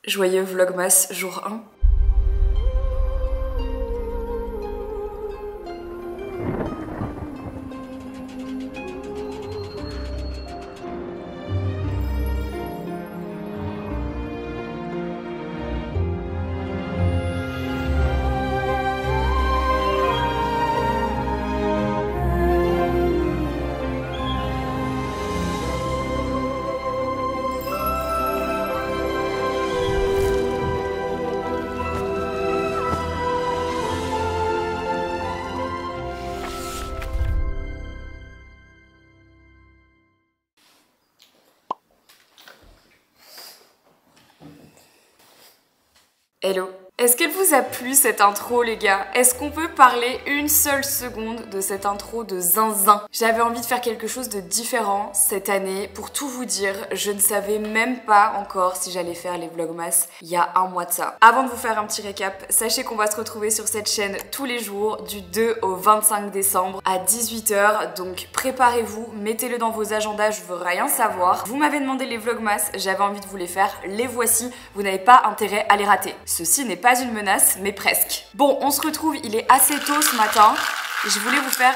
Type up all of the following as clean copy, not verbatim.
Joyeux Vlogmas jour 1. Hello. Est-ce qu'elle vous a plu cette intro les gars? Est-ce qu'on peut parler une seule seconde de cette intro de zinzin? J'avais envie de faire quelque chose de différent cette année. Pour tout vous dire, je ne savais même pas encore si j'allais faire les vlogmas il y a un mois de ça. Avant de vous faire un petit récap, sachez qu'on va se retrouver sur cette chaîne tous les jours du 2 au 25 décembre à 18 h. Donc préparez-vous, mettez-le dans vos agendas, je veux rien savoir. Vous m'avez demandé les vlogmas, j'avais envie de vous les faire, les voici. Vous n'avez pas intérêt à les rater. Ceci n'est pas une menace, mais presque. Bon, on se retrouve, il est assez tôt ce matin. Et je voulais vous faire...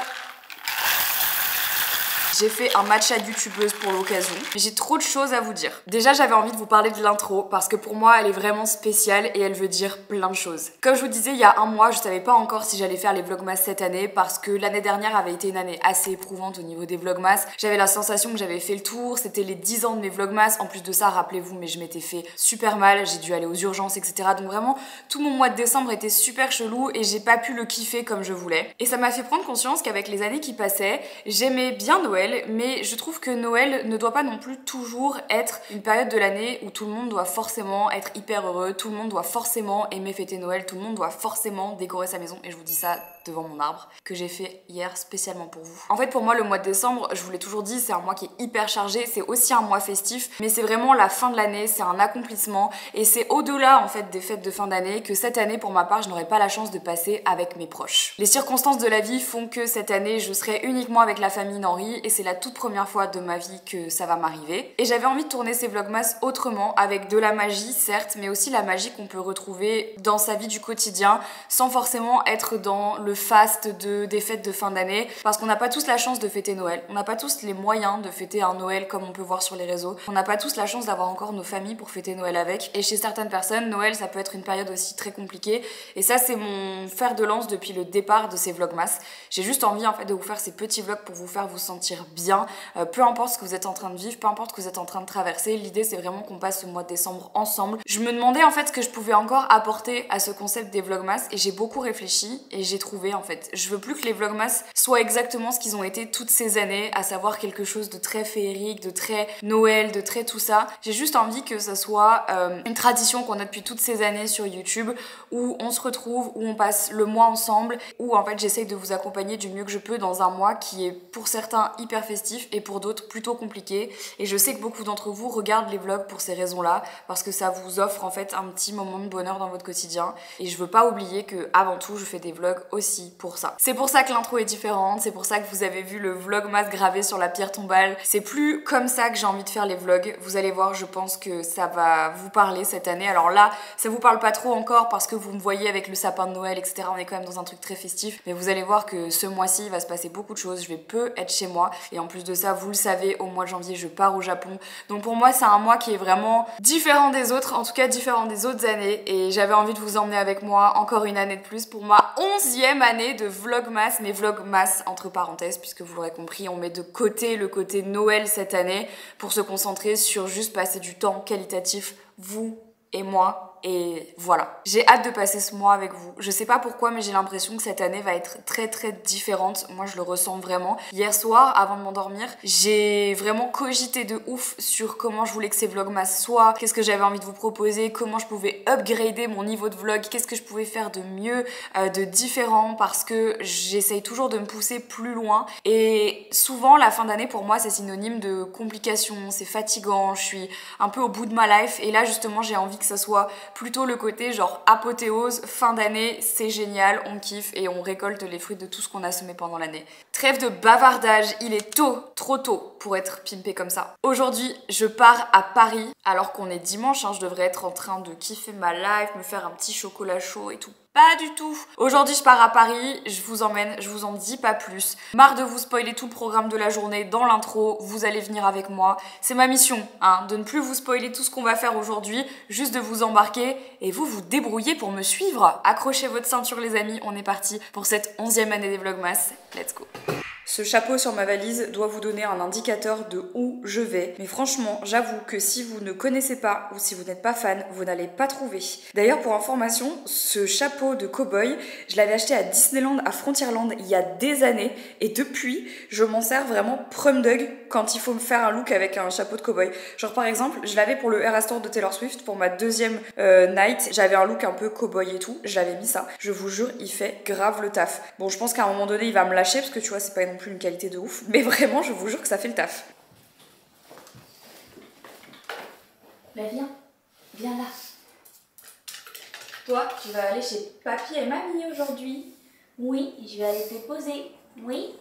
J'ai fait un matcha de youtubeuse pour l'occasion. J'ai trop de choses à vous dire. Déjà, j'avais envie de vous parler de l'intro parce que pour moi, elle est vraiment spéciale et elle veut dire plein de choses. Comme je vous disais, il y a un mois, je savais pas encore si j'allais faire les vlogmas cette année parce que l'année dernière avait été une année assez éprouvante au niveau des vlogmas. J'avais la sensation que j'avais fait le tour, c'était les 10 ans de mes vlogmas. En plus de ça, rappelez-vous, mais je m'étais fait super mal, j'ai dû aller aux urgences, etc. Donc vraiment, tout mon mois de décembre était super chelou et j'ai pas pu le kiffer comme je voulais. Et ça m'a fait prendre conscience qu'avec les années qui passaient, j'aimais bien Noël, mais je trouve que Noël ne doit pas non plus toujours être une période de l'année où tout le monde doit forcément être hyper heureux, tout le monde doit forcément aimer fêter Noël, tout le monde doit forcément décorer sa maison, et je vous dis ça devant mon arbre que j'ai fait hier spécialement pour vous. En fait, pour moi, le mois de décembre, je vous l'ai toujours dit, c'est un mois qui est hyper chargé, c'est aussi un mois festif, mais c'est vraiment la fin de l'année, c'est un accomplissement, et c'est au-delà en fait des fêtes de fin d'année que cette année, pour ma part, je n'aurai pas la chance de passer avec mes proches. Les circonstances de la vie font que cette année, je serai uniquement avec la famille d'Henri, et c'est la toute première fois de ma vie que ça va m'arriver. Et j'avais envie de tourner ces vlogmas autrement, avec de la magie, certes, mais aussi la magie qu'on peut retrouver dans sa vie du quotidien, sans forcément être dans le faste des fêtes de fin d'année, parce qu'on n'a pas tous la chance de fêter Noël, on n'a pas tous les moyens de fêter un Noël comme on peut voir sur les réseaux, on n'a pas tous la chance d'avoir encore nos familles pour fêter Noël avec, et chez certaines personnes, Noël ça peut être une période aussi très compliquée, et ça c'est mon fer de lance depuis le départ de ces vlogmas. J'ai juste envie en fait de vous faire ces petits vlogs pour vous faire vous sentir bien, peu importe ce que vous êtes en train de vivre, peu importe ce que vous êtes en train de traverser, l'idée c'est vraiment qu'on passe ce mois de décembre ensemble. Je me demandais en fait ce que je pouvais encore apporter à ce concept des vlogmas, et j'ai beaucoup réfléchi et j'ai trouvé en fait. Je veux plus que les vlogmas soient exactement ce qu'ils ont été toutes ces années, à savoir quelque chose de très féerique, de très Noël, de très tout ça. J'ai juste envie que ça soit une tradition qu'on a depuis toutes ces années sur YouTube, où on se retrouve, où on passe le mois ensemble, où en fait j'essaye de vous accompagner du mieux que je peux dans un mois qui est pour certains hyper festif et pour d'autres plutôt compliqué. Et je sais que beaucoup d'entre vous regardent les vlogs pour ces raisons-là, parce que ça vous offre en fait un petit moment de bonheur dans votre quotidien. Et je veux pas oublier que avant tout, je fais des vlogs aussi pour ça. C'est pour ça que l'intro est différente, c'est pour ça que vous avez vu le vlogmas gravé sur la pierre tombale. C'est plus comme ça que j'ai envie de faire les vlogs. Vous allez voir, je pense que ça va vous parler cette année. Alors là, ça vous parle pas trop encore parce que vous me voyez avec le sapin de Noël, etc. On est quand même dans un truc très festif. Mais vous allez voir que ce mois-ci, il va se passer beaucoup de choses. Je vais peu être chez moi. Et en plus de ça, vous le savez, au mois de janvier, je pars au Japon. Donc pour moi, c'est un mois qui est vraiment différent des autres, en tout cas différent des autres années. Et j'avais envie de vous emmener avec moi encore une année de plus pour ma 11e année de vlogmas, mais vlogmas entre parenthèses, puisque vous l'aurez compris, on met de côté le côté Noël cette année pour se concentrer sur juste passer du temps qualitatif, vous et moi. Et voilà. J'ai hâte de passer ce mois avec vous. Je sais pas pourquoi, mais j'ai l'impression que cette année va être très très différente. Moi, je le ressens vraiment. Hier soir, avant de m'endormir, j'ai vraiment cogité de ouf sur comment je voulais que ces vlogmas soient, qu'est-ce que j'avais envie de vous proposer, comment je pouvais upgrader mon niveau de vlog, qu'est-ce que je pouvais faire de mieux, de différent, parce que j'essaye toujours de me pousser plus loin. Et souvent, la fin d'année, pour moi, c'est synonyme de complications, c'est fatigant, je suis un peu au bout de ma life. Et là, justement, j'ai envie que ça soit plutôt le côté genre apothéose, fin d'année, c'est génial, on kiffe et on récolte les fruits de tout ce qu'on a semé pendant l'année. Trêve de bavardage, il est tôt, trop tôt pour être pimpé comme ça. Aujourd'hui, je pars à Paris alors qu'on est dimanche, hein, je devrais être en train de kiffer ma life, me faire un petit chocolat chaud et tout. Pas du tout. Aujourd'hui, je pars à Paris, je vous emmène, je vous en dis pas plus. Marre de vous spoiler tout le programme de la journée dans l'intro, vous allez venir avec moi. C'est ma mission, hein, de ne plus vous spoiler tout ce qu'on va faire aujourd'hui, juste de vous embarquer et vous vous débrouillez pour me suivre. Accrochez votre ceinture les amis, on est parti pour cette 11e année des Vlogmas. Let's go. Ce chapeau sur ma valise doit vous donner un indicateur de où je vais. Mais franchement, j'avoue que si vous ne connaissez pas ou si vous n'êtes pas fan, vous n'allez pas trouver. D'ailleurs, pour information, ce chapeau de cow-boy, je l'avais acheté à Disneyland, à Frontierland, il y a des années. Et depuis, je m'en sers vraiment prum dog quand il faut me faire un look avec un chapeau de cow-boy. Genre par exemple, je l'avais pour le Eras Tour de Taylor Swift, pour ma deuxième night. J'avais un look un peu cow-boy et tout. J'avais mis ça. Je vous jure, il fait grave le taf. Bon, je pense qu'à un moment donné, il va me lâcher parce que tu vois, c'est pas non plus une qualité de ouf, mais vraiment je vous jure que ça fait le taf. Bah viens là. Toi, tu vas aller chez papy et mamie aujourd'hui. Oui, je vais aller te poser. Oui,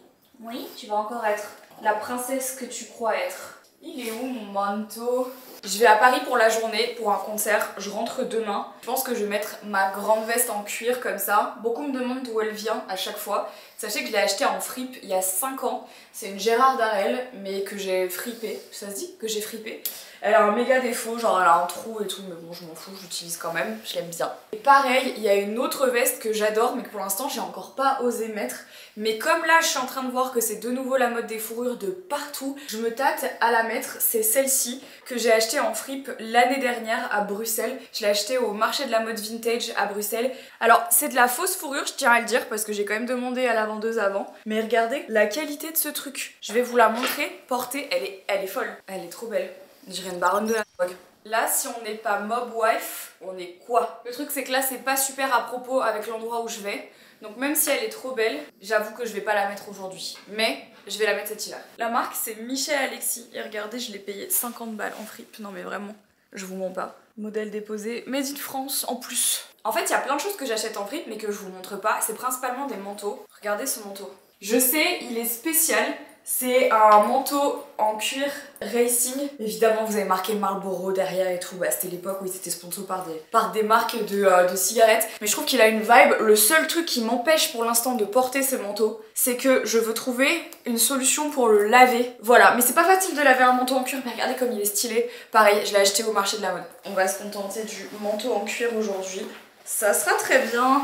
Tu vas encore être la princesse que tu crois être. Il est où mon manteau? Je vais à Paris pour la journée, pour un concert. Je rentre demain. Je pense que je vais mettre ma grande veste en cuir comme ça. Beaucoup me demandent d'où elle vient à chaque fois. Sachez que je l'ai achetée en fripe il y a 5 ans. C'est une Gérard Darel, mais que j'ai fripée. Ça se dit que j'ai fripée. Elle a un méga défaut, genre elle a un trou et tout, mais bon je m'en fous, j'utilise quand même, je l'aime bien. Et pareil, il y a une autre veste que j'adore, mais que pour l'instant j'ai encore pas osé mettre. Mais comme là je suis en train de voir que c'est de nouveau la mode des fourrures de partout, je me tâte à la mettre. C'est celle-ci que j'ai achetée en fripe l'année dernière à Bruxelles. Je l'ai achetée au marché de la mode vintage à Bruxelles. Alors c'est de la fausse fourrure, je tiens à le dire, parce que j'ai quand même demandé à la vendeuse avant. Mais regardez la qualité de ce truc. Je vais vous la montrer, portée, elle est folle. Elle est trop belle. Je dirais une baronne de la drogue. Là, si on n'est pas mob wife, on est quoi? Le truc, c'est que là, c'est pas super à propos avec l'endroit où je vais. Donc même si elle est trop belle, j'avoue que je vais pas la mettre aujourd'hui. Mais je vais la mettre cet hiver. La marque, c'est Michel Alexis. Et regardez, je l'ai payé 50 balles en fripe. Non mais vraiment, je vous mens pas. Modèle déposé, made in France en plus. En fait, il y a plein de choses que j'achète en fripe mais que je vous montre pas. C'est principalement des manteaux. Regardez ce manteau. Je sais, il est spécial. C'est un manteau en cuir racing. Évidemment, vous avez marqué Marlboro derrière et tout. Bah, c'était l'époque où il était sponsor par des marques de cigarettes. Mais je trouve qu'il a une vibe. Le seul truc qui m'empêche pour l'instant de porter ce manteau, c'est que je veux trouver une solution pour le laver. Voilà, mais c'est pas facile de laver un manteau en cuir. Mais regardez comme il est stylé. Pareil, je l'ai acheté au marché de la mode. On va se contenter du manteau en cuir aujourd'hui. Ça sera très bien.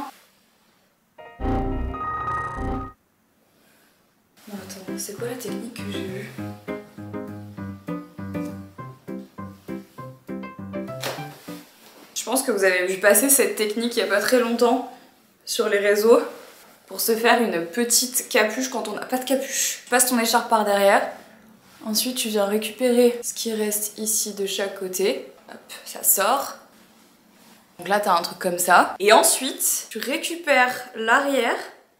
Attends, c'est quoi la technique que j'ai vue? Je pense que vous avez vu passer cette technique il y a pas très longtemps sur les réseaux pour se faire une petite capuche quand on n'a pas de capuche. Tu passes ton écharpe par derrière, ensuite tu viens récupérer ce qui reste ici de chaque côté. Hop, ça sort. Donc là t'as un truc comme ça. Et ensuite tu récupères l'arrière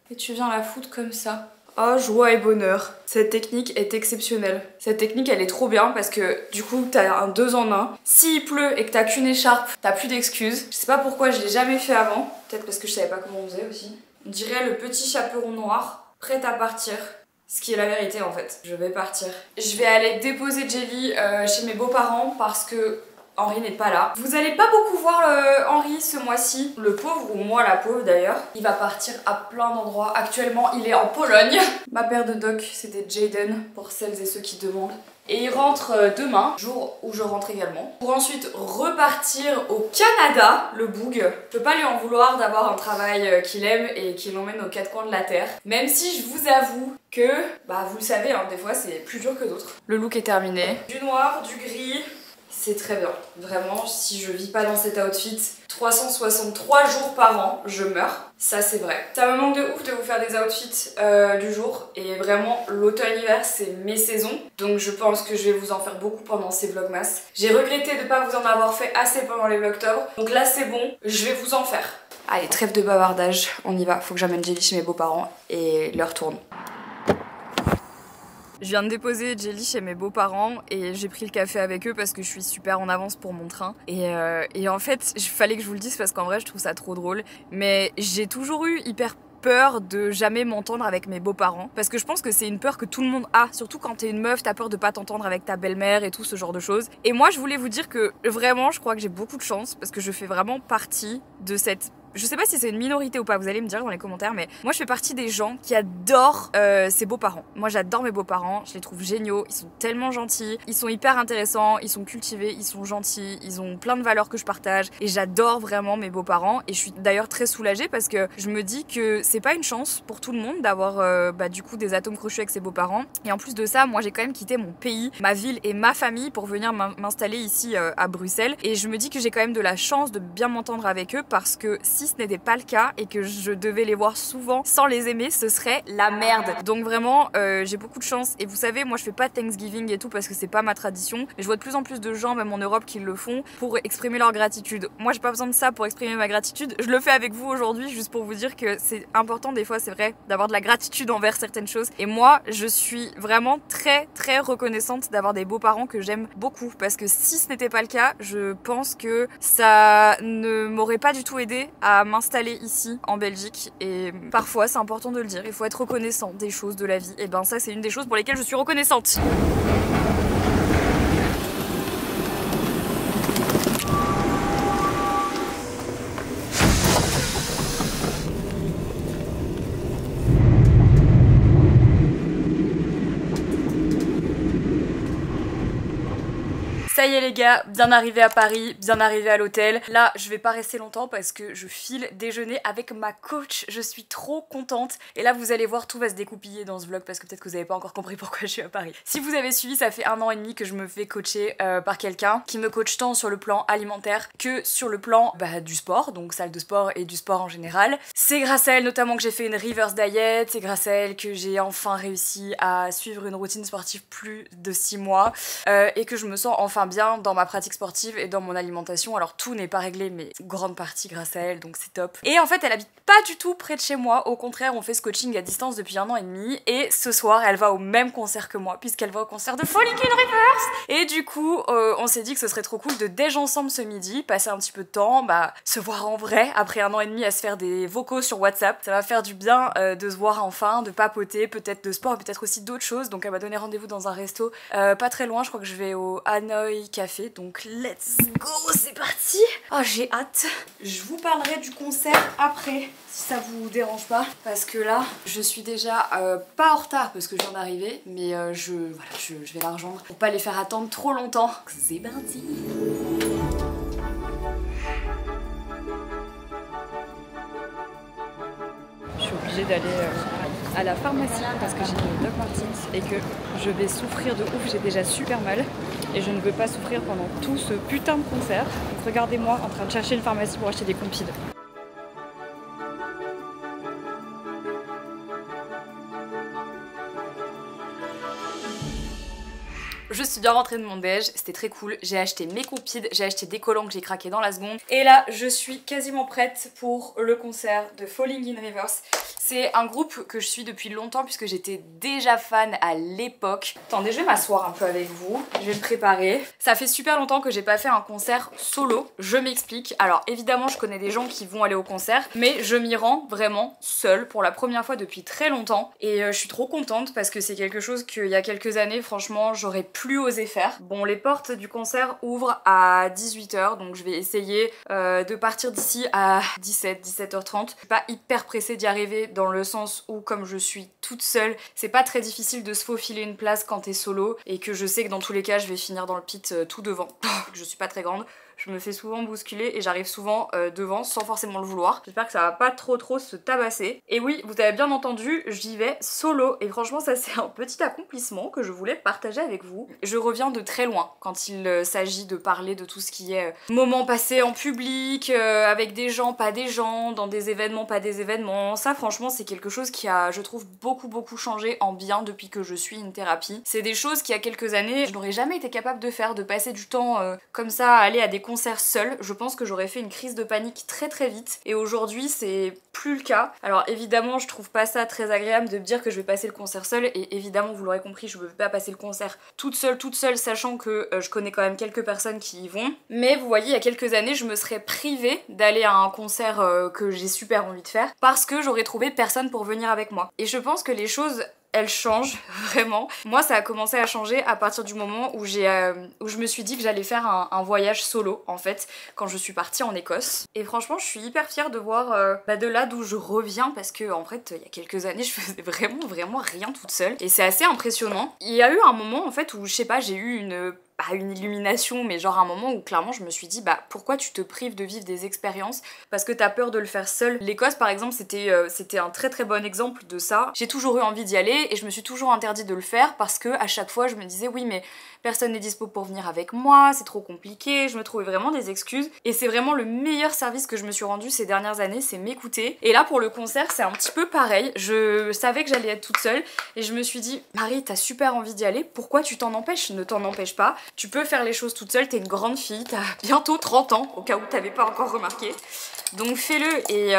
et tu viens la foutre comme ça. Oh, joie et bonheur. Cette technique est exceptionnelle. Cette technique, elle est trop bien parce que du coup, t'as un 2 en 1. S'il pleut et que t'as qu'une écharpe, t'as plus d'excuses. Je sais pas pourquoi je l'ai jamais fait avant. Peut-être parce que je savais pas comment on faisait aussi. On dirait le petit chaperon noir, prêt à partir. Ce qui est la vérité en fait. Je vais partir. Je vais aller déposer Jelly chez mes beaux-parents parce que Henri n'est pas là. Vous allez pas beaucoup voir Henri ce mois-ci. Le pauvre, ou moi la pauvre d'ailleurs. Il va partir à plein d'endroits. Actuellement, il est en Pologne. Ma paire de docs, c'était Jaden, pour celles et ceux qui demandent. Et il rentre demain, jour où je rentre également. Pour ensuite repartir au Canada, le boug. Je peux pas lui en vouloir d'avoir un travail qu'il aime et qui l'emmène aux quatre coins de la terre. Même si je vous avoue que, bah vous le savez, hein, des fois c'est plus dur que d'autres. Le look est terminé. Du noir, du gris. C'est très bien. Vraiment, si je vis pas dans cet outfit 363 jours par an, je meurs. Ça, c'est vrai. Ça me manque de ouf de vous faire des outfits du jour. Et vraiment, l'automne-hiver, c'est mes saisons. Donc je pense que je vais vous en faire beaucoup pendant ces vlogmas. J'ai regretté de pas vous en avoir fait assez pendant les vlogtober. Donc là, c'est bon. Je vais vous en faire. Allez, trêve de bavardage. On y va. Faut que j'amène Jelly chez mes beaux-parents et l'heure tourne. Je viens de déposer Jelly chez mes beaux-parents et j'ai pris le café avec eux parce que je suis super en avance pour mon train. Et en fait, il fallait que je vous le dise parce qu'en vrai, je trouve ça trop drôle. Mais j'ai toujours eu hyper peur de jamais m'entendre avec mes beaux-parents parce que je pense que c'est une peur que tout le monde a, surtout quand t'es une meuf, t'as peur de pas t'entendre avec ta belle-mère et tout ce genre de choses. Et moi je voulais vous dire que vraiment je crois que j'ai beaucoup de chance parce que je fais vraiment partie de cette... Je sais pas si c'est une minorité ou pas, vous allez me dire dans les commentaires, mais moi je fais partie des gens qui adorent ses beaux-parents. Moi j'adore mes beaux-parents, je les trouve géniaux, ils sont tellement gentils, ils sont hyper intéressants, ils sont cultivés, ils sont gentils, ils ont plein de valeurs que je partage et j'adore vraiment mes beaux-parents et je suis d'ailleurs très soulagée parce que je me dis que c'est pas une chance pour tout le monde d'avoir du coup des atomes crochus avec ses beaux-parents. Et en plus de ça, moi j'ai quand même quitté mon pays, ma ville et ma famille pour venir m'installer ici à Bruxelles et je me dis que j'ai quand même de la chance de bien m'entendre avec eux parce que si ce n'était pas le cas et que je devais les voir souvent sans les aimer, ce serait la merde. Donc vraiment, j'ai beaucoup de chance. Et vous savez, moi je fais pas Thanksgiving et tout parce que c'est pas ma tradition. Mais je vois de plus en plus de gens, même en Europe, qui le font pour exprimer leur gratitude. Moi j'ai pas besoin de ça pour exprimer ma gratitude. Je le fais avec vous aujourd'hui juste pour vous dire que c'est important des fois, c'est vrai, d'avoir de la gratitude envers certaines choses. Et moi, je suis vraiment très très reconnaissante d'avoir des beaux-parents que j'aime beaucoup. Parce que si ce n'était pas le cas, je pense que ça ne m'aurait pas du tout aidé à m'installer ici en Belgique et parfois c'est important de le dire, il faut être reconnaissant des choses de la vie et ben ça c'est une des choses pour lesquelles je suis reconnaissante. Ça y est les gars, bien arrivé à Paris, bien arrivé à l'hôtel. Là, je vais pas rester longtemps parce que je file déjeuner avec ma coach. Je suis trop contente. Et là, vous allez voir, tout va se découpiller dans ce vlog parce que peut-être que vous avez pas encore compris pourquoi je suis à Paris. Si vous avez suivi, ça fait 1 an et demi que je me fais coacher par quelqu'un qui me coach tant sur le plan alimentaire que sur le plan du sport, donc salle de sport et du sport en général. C'est grâce à elle notamment que j'ai fait une reverse diet, c'est grâce à elle que j'ai enfin réussi à suivre une routine sportive plus de 6 mois et que je me sens enfin bien dans ma pratique sportive et dans mon alimentation. Alors tout n'est pas réglé mais grande partie grâce à elle, donc c'est top. Et en fait elle habite pas du tout près de chez moi, au contraire on fait ce coaching à distance depuis 1 an et demi et ce soir elle va au même concert que moi puisqu'elle va au concert de Falling in Reverse et du coup on s'est dit que ce serait trop cool de déj ensemble ce midi, passer un petit peu de temps, se voir en vrai après 1 an et demi à se faire des vocaux sur WhatsApp. Ça va faire du bien de se voir enfin, de papoter, peut-être de sport, peut-être aussi d'autres choses. Donc elle m'a donné rendez-vous dans un resto pas très loin, je crois que je vais au Hanoi Café, donc let's go, c'est parti. Oh j'ai hâte. Je vous parlerai du concert après si ça vous dérange pas parce que là je suis déjà pas en retard parce que je viens d'arriver mais je vais la rejoindre pour pas les faire attendre trop longtemps. C'est parti. Je suis obligée d'aller à la pharmacie parce que j'ai une Doc Martens et que je vais souffrir de ouf, j'ai déjà super mal et je ne veux pas souffrir pendant tout ce putain de concert. Donc regardez-moi en train de chercher une pharmacie pour acheter des compiles. Je suis bien rentrée de mon déj, c'était très cool, j'ai acheté mes compides, j'ai acheté des collants que j'ai craqué dans la seconde et là je suis quasiment prête pour le concert de Falling in Reverse. C'est un groupe que je suis depuis longtemps puisque j'étais déjà fan à l'époque. Attendez, je vais m'asseoir un peu avec vous, je vais me préparer. Ça fait super longtemps que j'ai pas fait un concert solo, je m'explique. Alors évidemment je connais des gens qui vont aller au concert, mais je m'y rends vraiment seule pour la première fois depuis très longtemps. Et je suis trop contente parce que c'est quelque chose qu'il y a quelques années, franchement, j'aurais plus osé faire. Bon, les portes du concert ouvrent à 18 h, donc je vais essayer de partir d'ici à 17h30. Je suis pas hyper pressée d'y arriver dans le sens où comme je suis toute seule, c'est pas très difficile de se faufiler une place quand t'es solo et que je sais que dans tous les cas je vais finir dans le pit tout devant. Je suis pas très grande. Je me fais souvent bousculer et j'arrive souvent devant sans forcément le vouloir. J'espère que ça va pas trop se tabasser. Et oui, vous avez bien entendu, j'y vais solo. Et franchement, ça c'est un petit accomplissement que je voulais partager avec vous. Je reviens de très loin quand il s'agit de parler de tout ce qui est moment passé en public, avec des gens, pas des gens, dans des événements, pas des événements. Ça franchement c'est quelque chose qui a, je trouve, beaucoup changé en bien depuis que je suis une thérapie. C'est des choses qui, il y a quelques années, je n'aurais jamais été capable de faire, de passer du temps comme ça à aller à des concerts seule. Je pense que j'aurais fait une crise de panique très vite, et aujourd'hui c'est plus le cas. Alors évidemment je trouve pas ça très agréable de me dire que je vais passer le concert seule, et évidemment vous l'aurez compris, je ne veux pas passer le concert toute seule, sachant que je connais quand même quelques personnes qui y vont. Mais vous voyez, il y a quelques années je me serais privée d'aller à un concert que j'ai super envie de faire parce que j'aurais trouvé personne pour venir avec moi. Et je pense que les choses, elle change vraiment. Moi ça a commencé à changer à partir du moment où je me suis dit que j'allais faire un voyage solo en fait, quand je suis partie en Écosse. Et franchement je suis hyper fière de voir de là d'où je reviens, parce que en fait il y a quelques années je faisais vraiment rien toute seule, et c'est assez impressionnant. Il y a eu un moment en fait où je sais pas, j'ai eu une illumination, mais genre un moment où clairement je me suis dit bah pourquoi tu te prives de vivre des expériences parce que t'as peur de le faire seule. L'Écosse par exemple c'était un très bon exemple de ça. J'ai toujours eu envie d'y aller et je me suis toujours interdit de le faire parce que à chaque fois je me disais oui mais personne n'est dispo pour venir avec moi, c'est trop compliqué, je me trouvais vraiment des excuses, et c'est vraiment le meilleur service que je me suis rendu ces dernières années, c'est m'écouter. Et là pour le concert c'est un petit peu pareil, je savais que j'allais être toute seule et je me suis dit Marie t'as super envie d'y aller, pourquoi tu t'en empêches? Ne t'en empêche pas, tu peux faire les choses toute seule, t'es une grande fille, t'as bientôt 30 ans, au cas où t'avais pas encore remarqué. Donc fais-le, et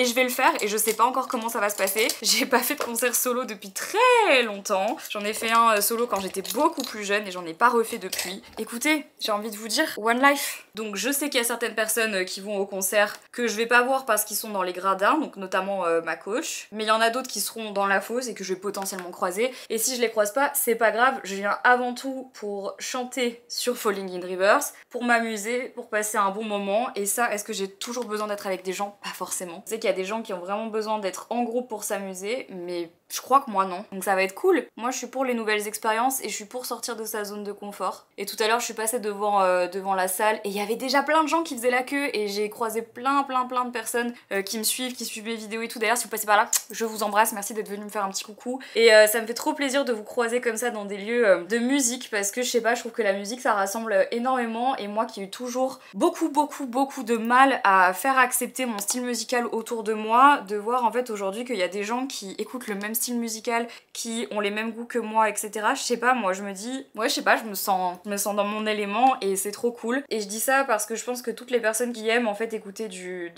je vais le faire, et je sais pas encore comment ça va se passer. J'ai pas fait de concert solo depuis très longtemps. J'en ai fait un solo quand j'étais beaucoup plus jeune et j'en ai pas refait depuis. Écoutez, j'ai envie de vous dire, one life. Donc je sais qu'il y a certaines personnes qui vont au concert que je vais pas voir parce qu'ils sont dans les gradins, donc notamment ma coach. Mais il y en a d'autres qui seront dans la fosse et que je vais potentiellement croiser. Et si je les croise pas, c'est pas grave, je viens avant tout pour chanter sur Falling in Reverse, pour m'amuser, pour passer un bon moment. Et ça, est-ce que j'ai toujours besoin d'être avec des gens? Pas forcément. Je sais qu'il y a des gens qui ont vraiment besoin d'être en groupe pour s'amuser, mais je crois que moi non. Donc ça va être cool. Moi je suis pour les nouvelles expériences et je suis pour sortir de sa zone de confort. Et tout à l'heure je suis passée devant la salle et il y avait déjà plein de gens qui faisaient la queue, et j'ai croisé plein de personnes qui me suivent, qui suivent mes vidéos et tout. D'ailleurs si vous passez par là, je vous embrasse, merci d'être venu me faire un petit coucou. Et ça me fait trop plaisir de vous croiser comme ça dans des lieux de musique, parce que je sais pas, je trouve que la musique ça rassemble énormément, et moi qui ai eu toujours beaucoup de mal à faire accepter mon style musical autour de moi, de voir en fait aujourd'hui qu'il y a des gens qui écoutent le même style musical, qui ont les mêmes goûts que moi, etc. Je sais pas, moi je me dis, ouais je sais pas, je me sens dans mon élément et c'est trop cool. Et je dis ça parce que je pense que toutes les personnes qui aiment en fait écouter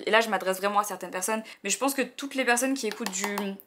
et là je m'adresse vraiment à certaines personnes, mais je pense que toutes les personnes qui écoutent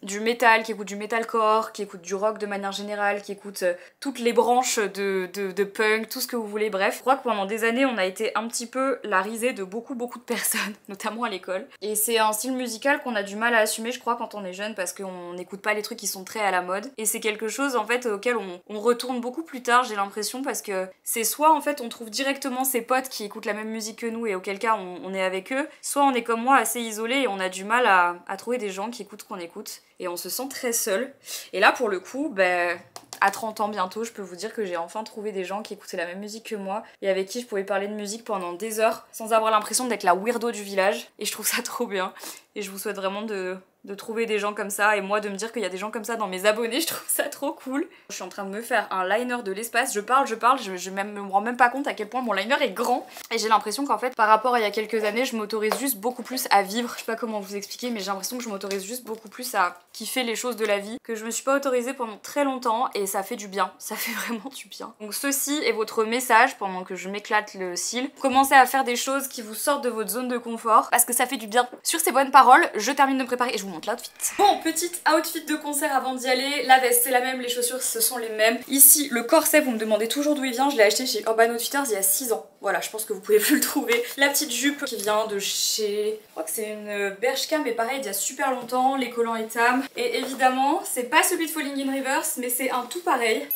du métal, qui écoutent du metalcore, qui écoutent du rock de manière générale, qui écoutent toutes les branches de punk, tout ce que vous voulez, bref, je crois que pendant des années on a été un petit peu la risée de beaucoup de personnes, notamment à l'école. Et c'est un style musical qu'on a du mal à assumer, je crois, quand on est jeune, parce qu'on n'écoute pas les trucs qui sont très à la mode. Et c'est quelque chose en fait auquel on retourne beaucoup plus tard, j'ai l'impression, parce que c'est soit en fait on trouve directement ses potes qui écoutent la même musique que nous et auquel cas on est avec eux, soit on est comme moi assez isolé et on a du mal à trouver des gens qui écoutent ce qu'on écoute, et on se sent très seul. Et là pour le coup, ben à 30 ans bientôt, je peux vous dire que j'ai enfin trouvé des gens qui écoutaient la même musique que moi et avec qui je pouvais parler de musique pendant des heures sans avoir l'impression d'être la weirdo du village, et je trouve ça trop bien. Et je vous souhaite vraiment de trouver des gens comme ça, et moi de me dire qu'il y a des gens comme ça dans mes abonnés, je trouve ça trop cool. Je suis en train de me faire un liner de l'espace, je parle, je me rends même pas compte à quel point mon liner est grand, et j'ai l'impression qu'en fait par rapport à il y a quelques années, je m'autorise juste beaucoup plus à vivre. Je sais pas comment vous expliquer, mais j'ai l'impression que je m'autorise juste beaucoup plus à kiffer les choses de la vie, que je me suis pas autorisée pendant très longtemps, et ça fait du bien, ça fait vraiment du bien. Donc ceci est votre message pendant que je m'éclate le cil. Commencez à faire des choses qui vous sortent de votre zone de confort, parce que ça fait du bien. Sur ces bonnes paroles, je termine de me préparer et je vous montre l'outfit. Bon, petite outfit de concert avant d'y aller. La veste c'est la même, les chaussures ce sont les mêmes. Ici le corset, vous me demandez toujours d'où il vient, je l'ai acheté chez Urban Outfitters il y a 6 ans. Voilà, je pense que vous pouvez plus le trouver. La petite jupe qui vient de chez... Je crois que c'est une Bershka, mais pareil il y a super longtemps, les collants Etam. Et évidemment, c'est pas celui de Falling in Reverse, mais c'est un tout pareil.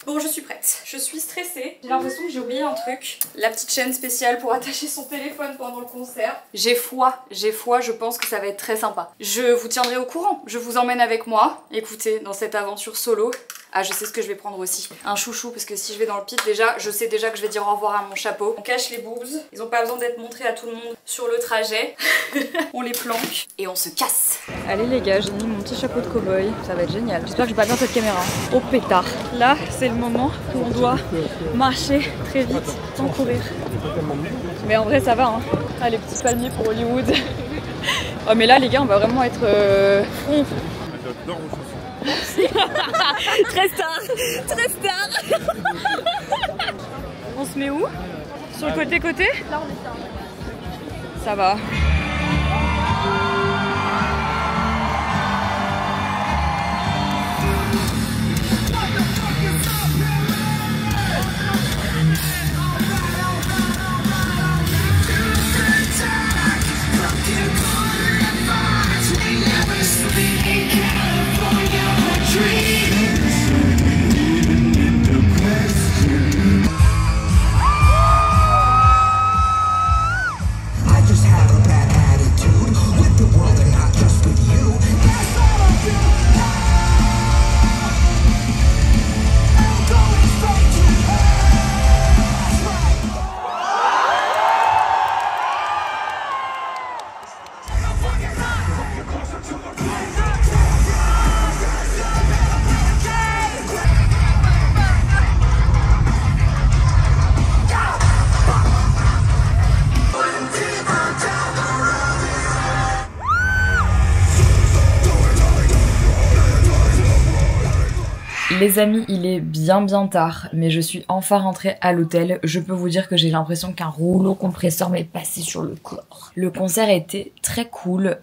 Bon, je suis prête. Je suis stressée. J'ai l'impression que j'ai oublié un truc. La petite chaîne spéciale pour attacher son téléphone pendant le concert. J'ai foi, je pense que ça va être très sympa. Je vous tiendrai au courant. Je vous emmène avec moi. Écoutez, dans cette aventure solo. Ah, je sais ce que je vais prendre aussi. Un chouchou, parce que si je vais dans le pit, déjà, je sais déjà que je vais dire au revoir à mon chapeau. On cache les boobs. Ils ont pas besoin d'être montrés à tout le monde sur le trajet. On les planque et on se casse. Allez les gars, j'ai mis mon petit chapeau de cow-boy. Ça va être génial. J'espère que je vais pas perdre cette caméra. Au pétard. Là, c'est le moment où on doit marcher très vite sans courir. Mais en vrai, ça va, hein. Ah, les petits palmiers pour Hollywood. Oh, mais là, les gars, on va vraiment être front. J'adore vos chansons. Très star, très star. On se met où? Sur le côté-côté? Là, on est ça. Ça va. Les amis, il est bien tard, mais je suis enfin rentrée à l'hôtel. Je peux vous dire que j'ai l'impression qu'un rouleau compresseur m'est passé sur le corps. Le concert était très cool.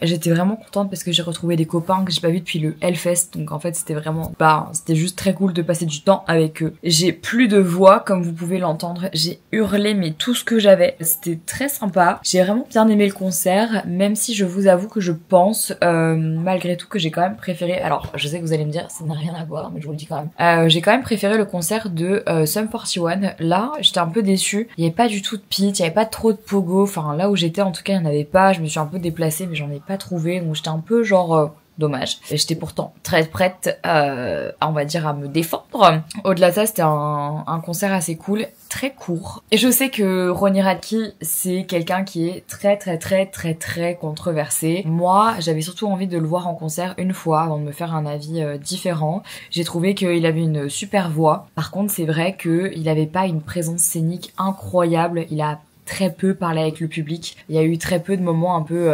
J'étais vraiment contente parce que j'ai retrouvé des copains que j'ai pas vus depuis le Hellfest. Donc en fait, c'était vraiment... c'était juste très cool de passer du temps avec eux. J'ai plus de voix, comme vous pouvez l'entendre. J'ai hurlé, mais tout ce que j'avais. C'était très sympa. J'ai vraiment bien aimé le concert, même si je vous avoue que je pense, malgré tout, que j'ai quand même préféré... Alors, je sais que vous allez me dire, ça n'a rien à voir, mais je vous le dis quand même. J'ai quand même préféré le concert de Sum 41. Là, j'étais un peu déçue. Il n'y avait pas du tout de pit, il n'y avait pas trop de pogo. Enfin, là où j'étais, en tout cas, il n'y en avait pas. Je me suis un peu déplacée, mais j'en ai pas trouvé. Donc j'étais un peu genre... dommage. Et j'étais pourtant très prête, on va dire, à me défendre. Au-delà de ça, c'était un concert assez cool, très court. Et je sais que Ronnie Radke, c'est quelqu'un qui est très controversé. Moi, j'avais surtout envie de le voir en concert une fois avant de me faire un avis différent. J'ai trouvé qu'il avait une super voix. Par contre, c'est vrai qu'il avait pas une présence scénique incroyable. Il a très peu parlé avec le public. Il y a eu très peu de moments un peu,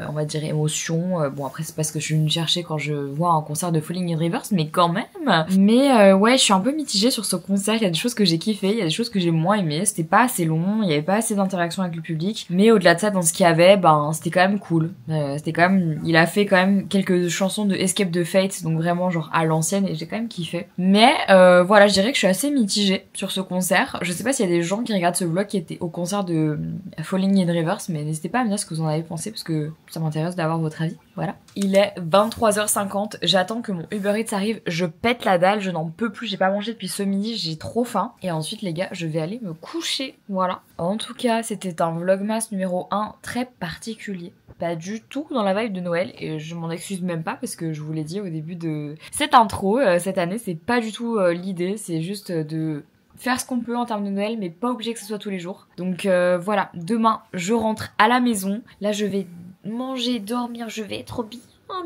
on va dire émotion. Bon, après, c'est parce que je suis venue chercher quand je vois un concert de Falling in Reverse, mais quand même. Mais ouais, je suis un peu mitigée sur ce concert. Il y a des choses que j'ai kiffé, il y a des choses que j'ai moins aimé. C'était pas assez long, il y avait pas assez d'interaction avec le public. Mais au-delà de ça, dans ce qu'il y avait, c'était quand même cool. C'était quand même, il a fait quand même quelques chansons de Escape the Fate, donc vraiment genre à l'ancienne, et j'ai quand même kiffé. Mais voilà, je dirais que je suis assez mitigée sur ce concert. Je sais pas s'il y a des gens qui regardent ce vlog qui étaient au concert de Falling in Reverse, mais n'hésitez pas à me dire ce que vous en avez pensé parce que ça m'intéresse d'avoir votre avis. Voilà. Il est 23h50, j'attends que mon Uber Eats arrive, je pète la dalle, je n'en peux plus, j'ai pas mangé depuis ce midi, j'ai trop faim. Et ensuite les gars, je vais aller me coucher, voilà. En tout cas, c'était un vlogmas numéro 1 très particulier. Pas du tout dans la vibe de Noël et je m'en excuse même pas parce que je vous l'ai dit au début de cette intro, cette année c'est pas du tout l'idée, c'est juste de faire ce qu'on peut en termes de Noël, mais pas obligé que ce soit tous les jours. Donc voilà, demain je rentre à la maison. Là je vais manger, dormir, je vais être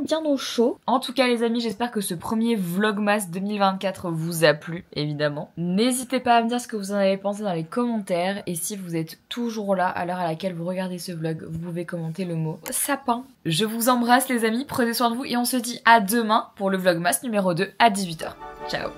bien au chaud. En tout cas les amis, j'espère que ce premier vlogmas 2024 vous a plu, évidemment. N'hésitez pas à me dire ce que vous en avez pensé dans les commentaires. Et si vous êtes toujours là à l'heure à laquelle vous regardez ce vlog, vous pouvez commenter le mot sapin. Je vous embrasse les amis, prenez soin de vous et on se dit à demain pour le vlogmas numéro 2 à 18h. Ciao.